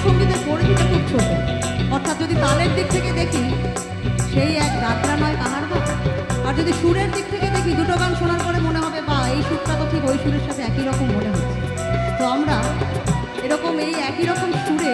সঙ্গীতের পরিধিটা খুব ছোট। অর্থাৎ যদি তালের দিক থেকে দেখি সেই এক যাত্রা নয় কাহার বা, আর যদি সুরের দিক থেকে দেখি দুটো গান শোনার পরে মনে হবে বা এই সুরটা তো ঠিক ওই সুরের সাথে একই রকম মনে হচ্ছে। তো আমরা এরকম এই একই রকম সুরে